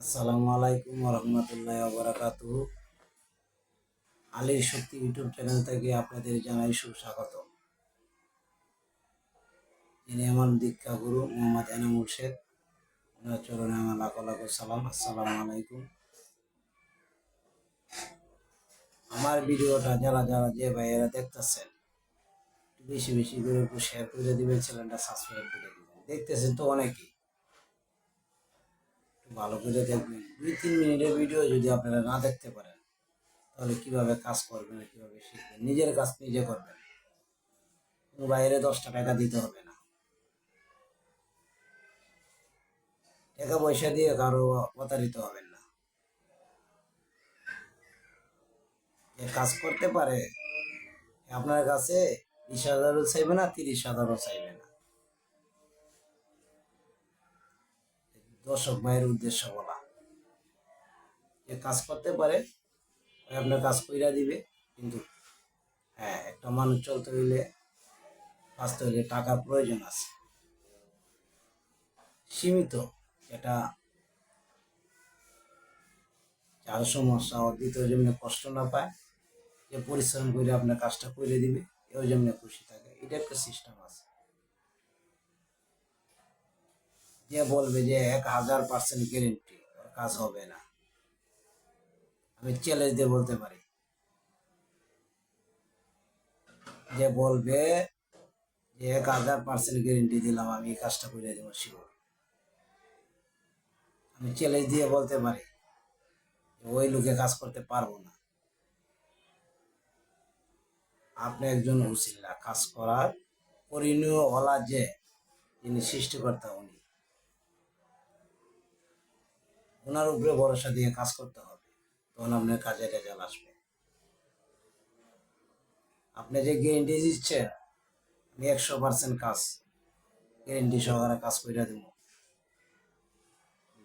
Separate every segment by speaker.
Speaker 1: আসসালামু আলাইকুম রহমতুল্লাহ বারাকাতুহু। আলীর শক্তি ইউটিউব চ্যানেল থেকে আপনাদের জানাই সুস্বাগত। যিনি আমার দীক্ষা গুরু মোহাম্মদ এনামুল শেখ, ওনার চরণে আমার লাখ লাখ সালাম। আসসালামু আলাইকুম। আমার ভিডিওটা যারা যারা যে ভাইয়েরা দেখতেছেন, বেশি বেশি করে একটু শেয়ার করে দিবেন, চ্যানেলটা সাবস্ক্রাইব করে দিবেন। দেখতেছেন তো অনেকেই, একটু ভালো করে দেখবেন। 2-3 মিনিটের ভিডিও যদি আপনারা না দেখতে পারেন, তাহলে কিভাবে কাজ করবেন, কিভাবে শিখবেন? নিজের কাজ নিজে করবেন, কোনো বাইরে 10টা টাকা দিতে হবে না। টাকা পয়সা দিয়ে কারো প্রতারিত হবেন না। যে কাজ করতে পারে আপনার কাছে 20,000ও চাইবে না, 30,000ও চাইবে না। দর্শক ভাইয়ের উদ্দেশ্য বলা, যে কাজ করতে পারে আপনার কাজ কইরা দিবে। কিন্তু হ্যাঁ, একটা মানুষ চলতে হইলে, বাঁচতে হইলে টাকার প্রয়োজন আছে সীমিত। এটা যার সমস্যা দ্বিতীয় যেমনি কষ্ট না পায়, যে পরিশ্রম করে আপনার কাজটা করে দিবে, এও যেমনি খুশি থাকে। এটা একটা সিস্টেম আছে। যে বলবে যে 1000% গ্যারেন্টি কাজ হবে না, আমি চ্যালেঞ্জ দিয়ে বলতে পারি। যে বলবে যে 1000% গ্যারেন্টি দিলাম, আমি এই কাজটা করে দেবো শিওর, আমি চ্যালেঞ্জ দিয়ে বলতে পারি ওই লোকে কাজ করতে পারবো না। আপনি একজন উসিলা, কাজ করার পরিণীয় হলা যে যিনি সৃষ্টিকর্তা, উনি, ওনার উপরে ভরসা দিয়ে কাজ করতে হবে, তখন আপনার কাজে রেজাল্ট আসবে। আপনি যে গ্যারেন্টি দিচ্ছেন আমি 100% কাজ গ্যারেন্টি সহকারে কাজ করে দেবো,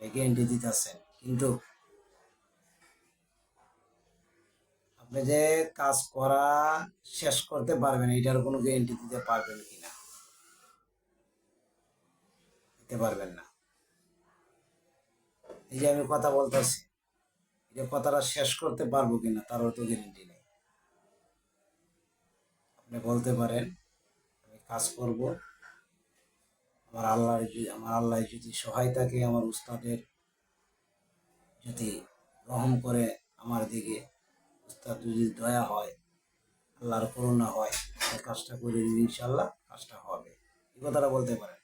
Speaker 1: গ্যারেন্টি দিতেছেন, কিন্তু আপনি যে কাজ করা শেষ করতে পারবেন এটার কোনো গ্যারেন্টি দিতে পারবেন কিনা? দিতে পারবেন না। এই যে আমি কথা বলতেছি, এই যে কথাটা শেষ করতে পারবো কিনা তারও তো গ্যারেন্টি নেই। আপনি বলতে পারেন আমি কাজ করব, আমার আল্লাহ যদি সহায় থাকে, আমার উস্তাদের যদি রহম করে আমার দিকে, উস্তাদ যদি দয়া হয়, আল্লাহর করুণা হয়, কাজটা করে দিন, ইনশাল্লাহ কাজটা হবে। এই কথাটা বলতে পারেন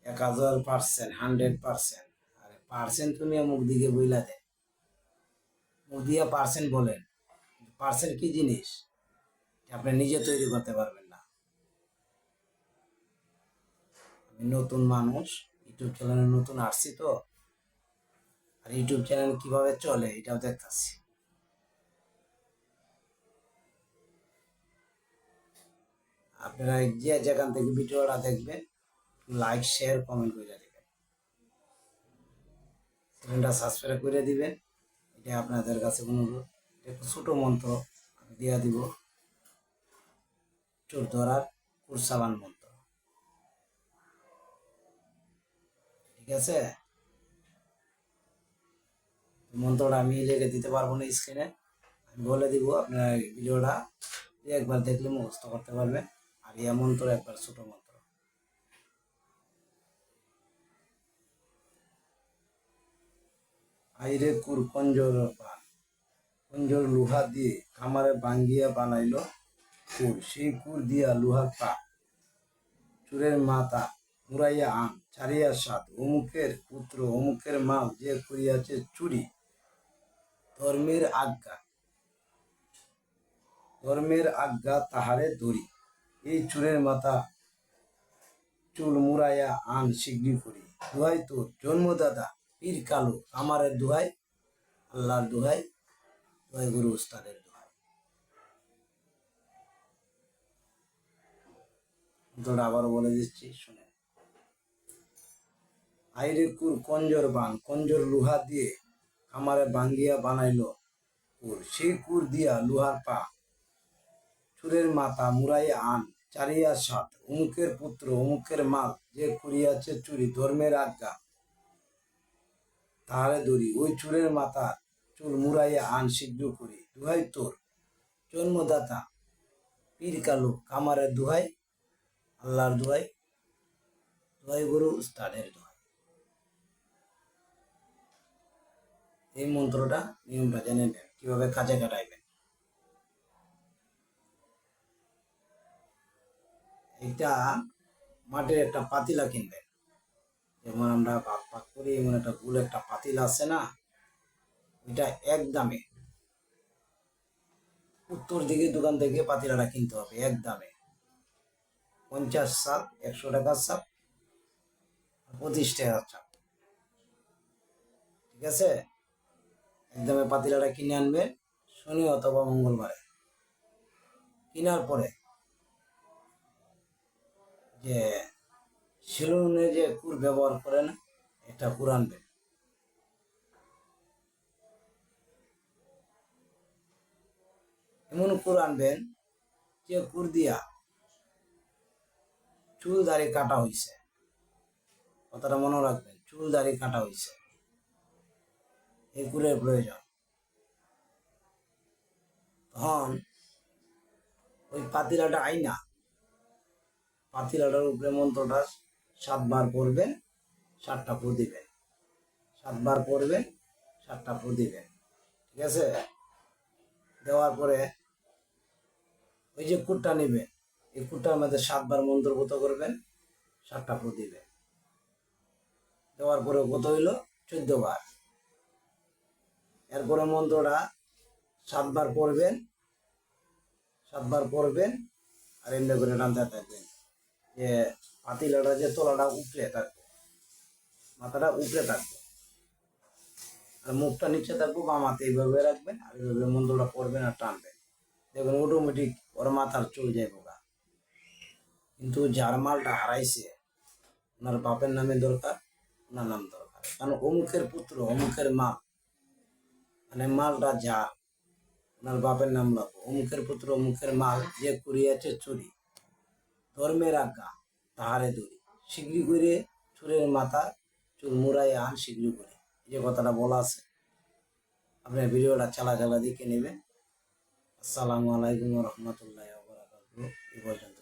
Speaker 1: 1000%, 100%। আরে পার্সেন্ট তুমি মুখ দিকে বইলা দেয়, মুখ দিয়ে পার্সেন্ট বলেন, পার্সেন্ট কি জিনিস আপনি নিজে তৈরি করতে পারবেন না। আমি নতুন মানুষ, ইউটিউব চ্যানেলে নতুন আসছি তো, আর ইউটিউব চ্যানেল কিভাবে চলে এটাও দেখতেছি। আপনারা যে যেখান থেকে ভিডিওটা দেখবেন, লাইক শেয়ার কমেন্ট করে দেবেন, চ্যানেলটা সাবস্ক্রাইব করে দিবেন। এটা আপনাদের কাছে অনুরোধ। একটা ছোট মন্ত্র আমি দিয়ে দিব, চোর ধরার কুরসালান মন্ত্র। ঠিক আছে? মন্ত্রটা আমি লিখে দিতে পারবো না স্ক্রিনে, আমি বলে দিব। আপনার ভিডিওটা একবার দেখলে মুখস্থ করতে পারবেন। আর ইয়া মন্ত্র একবার ছোট মন্ত্র। আইরে কুর কঞ্জর পান, কঞ্জর লোহা দিয়ে খামারে ভাঙ্গিয়া বানাইল কুর, সেই কুর দিয়া লোহার পা, চুরের মাথা মুড়াইয়া আন, ছাড়িয়া সাত, অমুকের পুত্র অমুকের মাল যে করিয়াছে চুরি, ধর্মের আজ্ঞা, ধর্মের আজ্ঞা তাহারে ধরি, এই চুরের মাথা চুল মুড়াইয়া আন শিগগির করি, দোহাই তোর জন্মদাতা পীর কালো, আমারের দোহাই, আল্লাহর দোহাই, দোহাই গুরু উস্তাদের দোহাই। তোটা আবারও বলে দিচ্ছি, শুনে। আইরে কুর কঞ্জর বান, কঞ্জর লোহা দিয়ে খামারে ভাঙ্গিয়া বানাইল কুর, সেই কুর দিয়া লোহার পা, চুরের মাথা মুড়াইয়া আন, চারিয়া সাত, অমুকের পুত্র অমুকের মাল যে করিয়াছে চুরি, ধর্মের আজ্ঞা তাহারে ধরি, ওই চুরের মাথা চুল মুড়াইয়া আন শীঘ্র করি। দুহাই তোর জন্মদাতা পীর কালু, কামারের দুহাই, আল্লাহর দুহাই, দুহাই গরু উস্তাদের দুহাই। এই মন্ত্রটা নিয়মটা জেনে নেন কিভাবে কাজে কাটাইবেন। এটা মাটির একটা পাতিলা কিনবেন, যেমন আমরা ভাত পাক করি এমন একটা গোল একটা পাতিলা আছে না, এটা এক দামে উত্তর দিকে দোকান থেকে পাতিলাটা কিনতে হবে এক দামে। 50 সাপ, 100 টাকার সাপ, 25 টাকার চাপ, ঠিক আছে। একদমে পাতিলাটা কিনে আনবেন শনি অথবা মঙ্গলবারে। কেনার পরে যে সেলুনে যে কুর ব্যবহার করে না, একটা কুর আনবেন। এমন কুর আনবেন যে কুর দিয়া চুল দাড়ি কাটা হয়েছে, কথাটা মনে রাখবেন, চুল দাড়ি কাটা হয়েছে, এই কুরের প্রয়োজন। তখন ওই পাতিলাটা আইনা পাতিলাটার উপরে মন্ত্রটা 7 বার পড়বেন, 7টা ফু দিবেন, 7 বার পড়বেন, 7টা ফু দিবেন, ঠিক আছে। দেওয়ার পরে ওই যে কুটটা নেবেন, এই কুটটার মধ্যে 7 বার মন্ত্রভূত করবেন, 7টা ফু দিবেন। দেওয়ার পরে কত হইল? 14 বার। এরপরে মন্ত্রটা 7 বার পড়বেন, 7 বার পড়বেন, আর এমনি করে টানতে থাকবেন যে পাতিলাটা যে তলাটা উপরে থাকবে, মাথাটা উপরে থাকবে, আর মুখটা নিচে থাকবো, বাম হাতে এইভাবে রাখবেন, আর এইভাবে মন্ত্রটা পড়বেন আর টানবেন, দেখবেন অটোমেটিক ওর মাথার চলে যায় বোকা। কিন্তু যার মালটা হারাইছে, ওনার বাপের নামে দরকার, ওনার নাম দরকার, কারণ অমুকের পুত্র অমুকের মা, মানে মালটা যা ওনার বাপের নাম লাগবো, অমুকের পুত্র অমুকের মাল যে করিয়াছে চুরি, ধর্মের আজ্ঞা তাহারে দড়ি, শীঘ্রই করে চুরের মাথা চুল মুড়াই আন শীঘ্রই করে, এই যে কথাটা বলা আছে। আপনার ভিডিওটা চালা চালা দেখে নেবেন। আসসালামু আলাইকুম রহমতুল্লাহ, এই পর্যন্ত।